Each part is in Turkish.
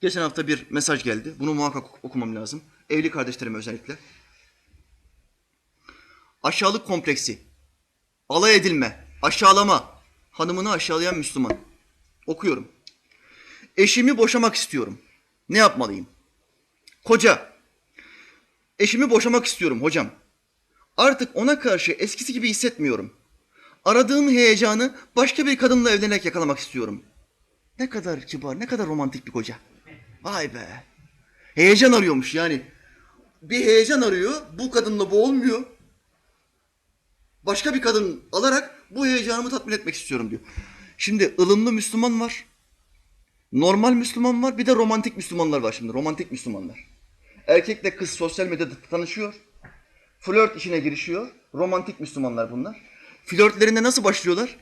Geçen hafta bir mesaj geldi. Bunu muhakkak okumam lazım. Evli kardeşlerime özellikle. Aşağılık kompleksi, alay edilme, aşağılama, hanımını aşağılayan Müslüman. Okuyorum. Eşimi boşamak istiyorum. Ne yapmalıyım? Koca, eşimi boşamak istiyorum hocam. Artık ona karşı eskisi gibi hissetmiyorum. Aradığım heyecanı başka bir kadınla evlenerek yakalamak istiyorum. Ne kadar kibar, ne kadar romantik bir koca. Vay be. Heyecan arıyormuş yani. Bir heyecan arıyor, bu kadınla bu olmuyor. Başka bir kadın alarak bu heyecanımı tatmin etmek istiyorum diyor. Şimdi ılımlı Müslüman var, normal Müslüman var, bir de romantik Müslümanlar var şimdi, romantik Müslümanlar. Erkekle kız sosyal medyada tanışıyor, flört işine girişiyor, romantik Müslümanlar bunlar. Flörtlerinde nasıl başlıyorlar?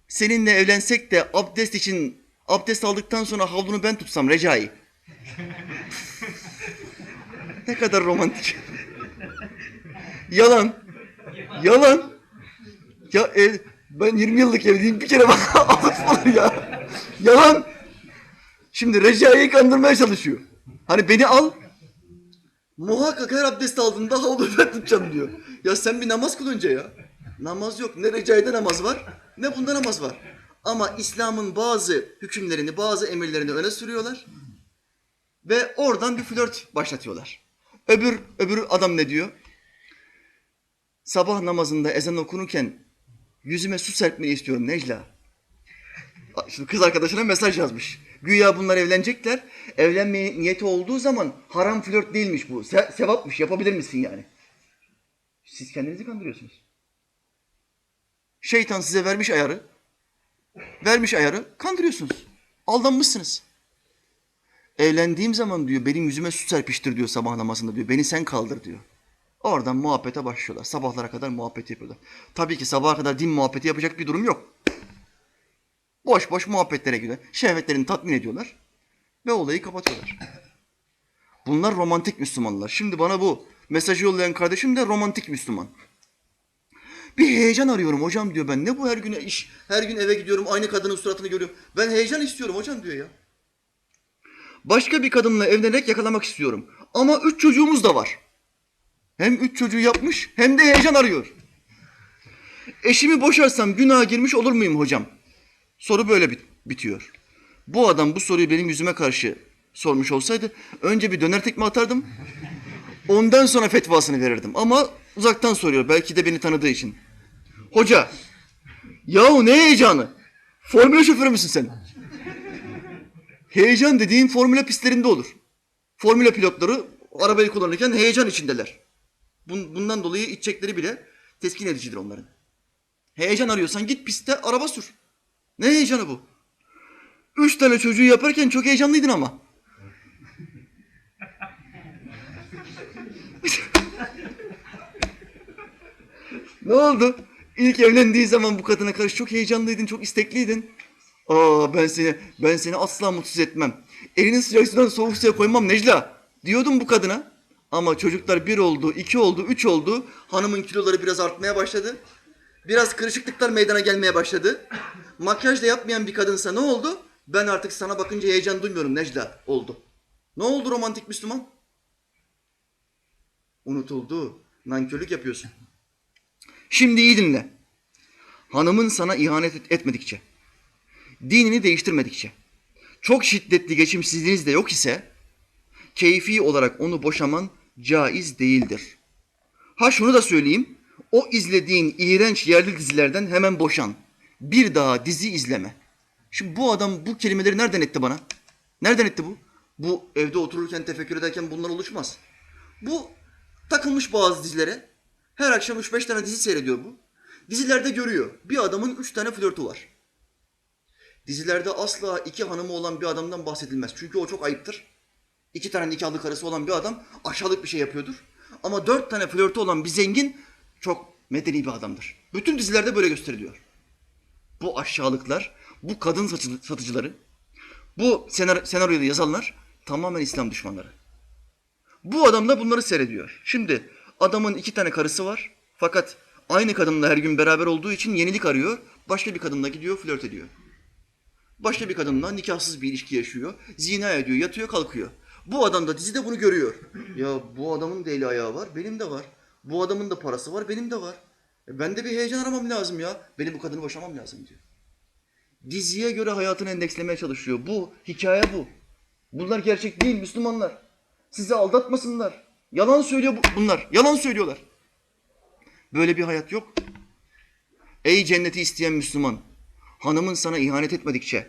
Seninle evlensek de abdest için, abdest aldıktan sonra havlunu ben tutsam Recai. Ne kadar romantik. Yalan, yalan. Ya ben 20 yıllık evliyim bir kere bana abdest olur ya. Yalan. Şimdi Recai'yi kandırmaya çalışıyor. Hani beni al, muhakkak her abdest aldığında havluyu ben tutacağım diyor. Ya sen bir namaz kıl önce ya. Namaz yok. Ne Recai'de namaz var, ne bunda namaz var. Ama İslam'ın bazı hükümlerini, bazı emirlerini öne sürüyorlar. Ve oradan bir flört başlatıyorlar. Öbür adam ne diyor? Sabah namazında ezan okunurken yüzüme su serpmeyi istiyorum Necla. Şimdi kız arkadaşına mesaj yazmış. Güya bunlar evlenecekler. Evlenmeye niyeti olduğu zaman haram flört değilmiş bu. Sevapmış, yapabilir misin yani? Siz kendinizi kandırıyorsunuz. Şeytan size vermiş ayarı. Vermiş ayarı, kandırıyorsunuz. Aldanmışsınız. Evlendiğim zaman diyor benim yüzüme su serpiştir diyor sabah namazında diyor. Beni sen kaldır diyor. Oradan muhabbete başlıyorlar. Sabahlara kadar muhabbet yapıyorlar. Tabii ki sabaha kadar din muhabbeti yapacak bir durum yok. Boş boş muhabbetlere gidiyor. Şehvetlerini tatmin ediyorlar ve olayı kapatıyorlar. Bunlar romantik Müslümanlar. Şimdi bana bu mesajı yollayan kardeşim de romantik Müslüman. Bir heyecan arıyorum hocam diyor ben. Ne bu her gün iş, her gün eve gidiyorum aynı kadının suratını görüyorum. Ben heyecan istiyorum hocam diyor ya. Başka bir kadınla evlenerek yakalamak istiyorum. Ama 3 çocuğumuz da var. Hem 3 çocuğu yapmış hem de heyecan arıyor. Eşimi boşarsam günaha girmiş olur muyum hocam? Soru böyle bitiyor. Bu adam bu soruyu benim yüzüme karşı sormuş olsaydı önce bir döner tekme atardım. Ondan sonra fetvasını verirdim. Ama uzaktan soruyor. Belki de beni tanıdığı için. Hoca, yahu ne heyecanı? Formüle şoförü müsün sen? Heyecan dediğin formüle pistlerinde olur. Formüle pilotları arabayı kullanırken heyecan içindeler. Bundan dolayı içecekleri bile teskin edicidir onların. Heyecan arıyorsan git pistte araba sür. Ne heyecanı bu? 3 tane çocuğu yaparken çok heyecanlıydın ama. Ne oldu? İlk evlendiği zaman bu kadına karşı çok heyecanlıydın, çok istekliydin. Aa ben seni asla mutsuz etmem. Elini sıcak sudan soğuk suya koymam Necla diyordum bu kadına. Ama çocuklar 1 oldu, 2 oldu, 3 oldu. Hanımın kiloları biraz artmaya başladı. Biraz kırışıklıklar meydana gelmeye başladı. Makyaj da yapmayan bir kadınsa ne oldu? Ben artık sana bakınca heyecan duymuyorum Necla oldu. Ne oldu romantik Müslüman? Unutuldu. Nankörlük yapıyorsun. Şimdi iyi dinle. Hanımın sana ihanet etmedikçe, dinini değiştirmedikçe, çok şiddetli geçimsizliğiniz de yok ise, keyfi olarak onu boşaman caiz değildir. Ha şunu da söyleyeyim, o izlediğin iğrenç yerli dizilerden hemen boşan. Bir daha dizi izleme. Şimdi bu adam bu kelimeleri nereden etti bana? Nereden etti bu? Bu evde otururken, tefekkür ederken bunlar oluşmaz. Bu takılmış bazı dizilere. Her akşam 3-5 tane dizi seyrediyor bu. Dizilerde görüyor. Bir adamın 3 tane flörtü var. Dizilerde asla 2 hanımı olan bir adamdan bahsedilmez. Çünkü o çok ayıptır. 2 tane nikahlı karısı olan bir adam aşağılık bir şey yapıyordur. Ama 4 tane flörtü olan bir zengin çok medeni bir adamdır. Bütün dizilerde böyle gösteriliyor. Bu aşağılıklar, bu kadın satıcıları, bu senaryoyu yazanlar tamamen İslam düşmanları. Bu adam da bunları seyrediyor. Şimdi adamın 2 tane karısı var. Fakat aynı kadınla her gün beraber olduğu için yenilik arıyor. Başka bir kadınla gidiyor, flört ediyor. Başka bir kadınla nikahsız bir ilişki yaşıyor. Zina ediyor, yatıyor, kalkıyor. Bu adam da dizide bunu görüyor. Ya bu adamın da eli ayağı var, benim de var. Bu adamın da parası var, benim de var. Ben de bir heyecan aramam lazım ya. Benim bu kadını boşamam lazım diyor. Diziye göre hayatını endekslemeye çalışıyor. Bu, hikaye bu. Bunlar gerçek değil Müslümanlar. Sizi aldatmasınlar. Yalan söylüyor bunlar. Yalan söylüyorlar. Böyle bir hayat yok. Ey cenneti isteyen Müslüman, hanımın sana ihanet etmedikçe,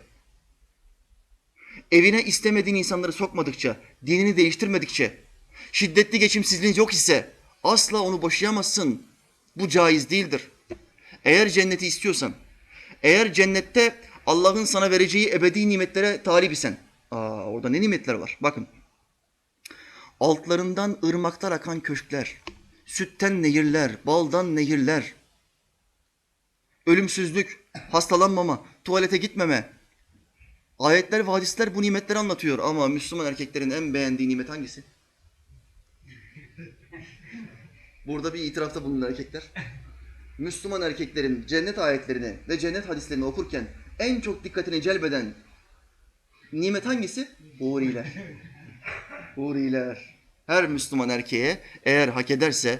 evine istemediğin insanları sokmadıkça, dinini değiştirmedikçe, şiddetli geçimsizliğin yok ise asla onu boşayamazsın. Bu caiz değildir. Eğer cenneti istiyorsan, eğer cennette Allah'ın sana vereceği ebedi nimetlere talip isen, orada ne nimetler var? Bakın, altlarından ırmaklar akan köşkler, sütten nehirler, baldan nehirler, ölümsüzlük, hastalanmama, tuvalete gitmeme. Ayetler ve hadisler bu nimetleri anlatıyor ama Müslüman erkeklerin en beğendiği nimet hangisi? Burada bir itirafta bulunan erkekler. Müslüman erkeklerin cennet ayetlerini ve cennet hadislerini okurken en çok dikkatini celbeden nimet hangisi? Huriler. Huriler. Her Müslüman erkeğe eğer hak ederse,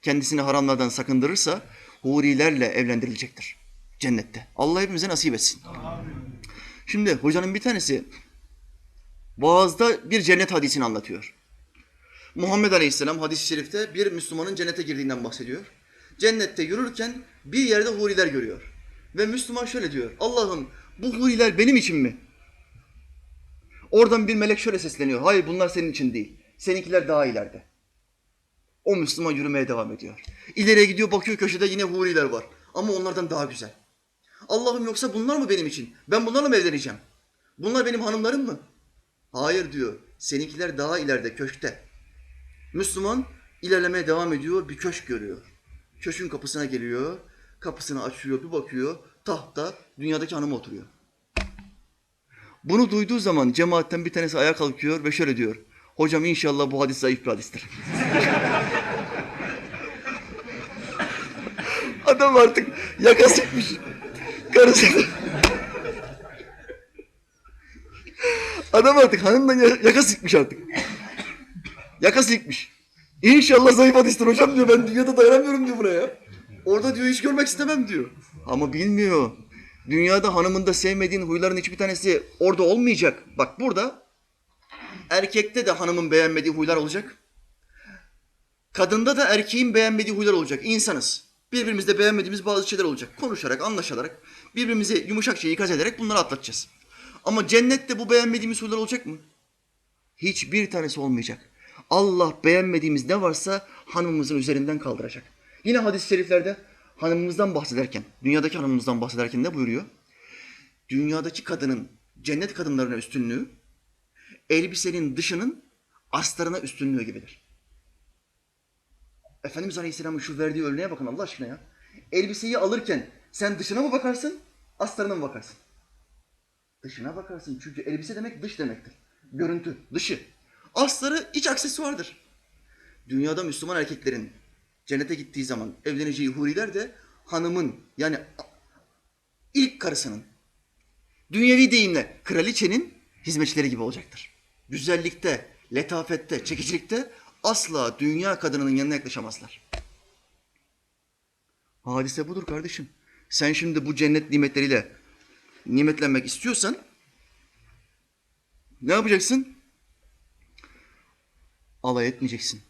kendisini haramlardan sakındırırsa hurilerle evlendirilecektir cennette. Allah hepimize nasip etsin. Şimdi hocanın bir tanesi vaazda bir cennet hadisini anlatıyor. Muhammed Aleyhisselam hadis-i şerifte bir Müslümanın cennete girdiğinden bahsediyor. Cennette yürürken bir yerde huriler görüyor. Ve Müslüman şöyle diyor. Allah'ım bu huriler benim için mi? Oradan bir melek şöyle sesleniyor. Hayır bunlar senin için değil. Seninkiler daha ileride. O Müslüman yürümeye devam ediyor. İleriye gidiyor bakıyor köşede yine huriler var. Ama onlardan daha güzel. Allah'ım yoksa bunlar mı benim için? Ben bunlarla mı evleneceğim? Bunlar benim hanımlarım mı? Hayır diyor. Seninkiler daha ileride köşkte. Müslüman ilerlemeye devam ediyor. Bir köşk görüyor. Köşkün kapısına geliyor. Kapısını açıyor bir bakıyor. Tahtta dünyadaki hanım oturuyor. Bunu duyduğu zaman cemaatten bir tanesi ayağa kalkıyor ve şöyle diyor. Hocam inşallah bu hadis zayıf bir hadistir. Adam artık yaka sıkmış. Karısı. Adam artık hanımdan yaka sıkmış artık. Yaka sıkmış. İnşallah zayıf hadistir hocam diyor. Ben dünyada dayanamıyorum diyor buraya. Orada diyor hiç görmek istemem diyor. Ama bilmiyor. Dünyada hanımında sevmediğin huyların hiçbir tanesi orada olmayacak. Bak burada erkekte de hanımın beğenmediği huylar olacak. Kadında da erkeğin beğenmediği huylar olacak. İnsanız. Birbirimizde beğenmediğimiz bazı şeyler olacak. Konuşarak, anlaşarak, birbirimizi yumuşakça ikaz ederek bunları atlatacağız. Ama cennette bu beğenmediğimiz huylar olacak mı? Hiçbir tanesi olmayacak. Allah beğenmediğimiz ne varsa hanımımızın üzerinden kaldıracak. Yine hadis-i şeriflerde hanımımızdan bahsederken, dünyadaki hanımımızdan bahsederken ne buyuruyor? Dünyadaki kadının, cennet kadınlarına üstünlüğü, elbisenin dışının astarına üstünlüğü gibidir. Efendimiz Aleyhisselam'ın şu verdiği örneğe bakın Allah aşkına ya. Elbiseyi alırken sen dışına mı bakarsın, astarına mı bakarsın? Dışına bakarsın çünkü elbise demek dış demektir. Görüntü, dışı. Astarı iç aksesuardır. Dünyada Müslüman erkeklerin cennete gittiği zaman evleneceği huriler de hanımın yani ilk karısının dünyevi deyimle kraliçenin hizmetçileri gibi olacaktır. Güzellikte, letafette, çekicilikte asla dünya kadınının yanına yaklaşamazlar. Hadise budur kardeşim. Sen şimdi bu cennet nimetleriyle nimetlenmek istiyorsan ne yapacaksın? Alay etmeyeceksin.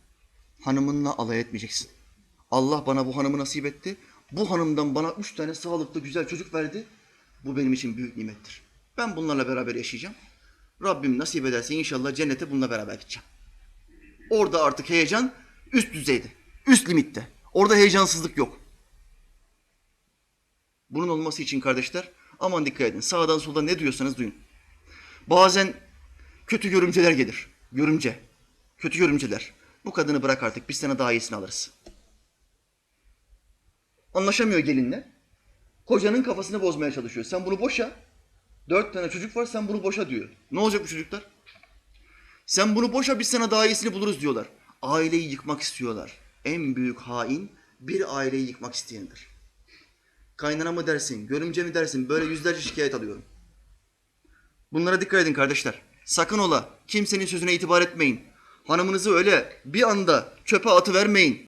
Hanımınla alay etmeyeceksin. Allah bana bu hanımı nasip etti. Bu hanımdan bana 3 tane sağlıklı güzel çocuk verdi. Bu benim için büyük nimettir. Ben bunlarla beraber yaşayacağım. Rabbim nasip ederse inşallah cennete bununla beraber gideceğim. Orada artık heyecan üst düzeyde, üst limitte. Orada heyecansızlık yok. Bunun olması için kardeşler aman dikkat edin. Sağdan soldan ne duyuyorsanız duyun. Bazen kötü görümceler gelir. Görümce. Kötü görümceler. Bu kadını bırak artık biz sana daha iyisini alırız. Anlaşamıyor gelinle. Kocanın kafasını bozmaya çalışıyor. Sen bunu boşa. 4 tane çocuk var sen bunu boşa diyor. Ne olacak bu çocuklar? Sen bunu boşa biz sana daha iyisini buluruz diyorlar. Aileyi yıkmak istiyorlar. En büyük hain bir aileyi yıkmak isteyendir. Kaynana mı dersin, görümce mi dersin böyle yüzlerce şikayet alıyorum. Bunlara dikkat edin kardeşler. Sakın ola kimsenin sözüne itibar etmeyin. Hanımınızı öyle bir anda çöpe atıvermeyin.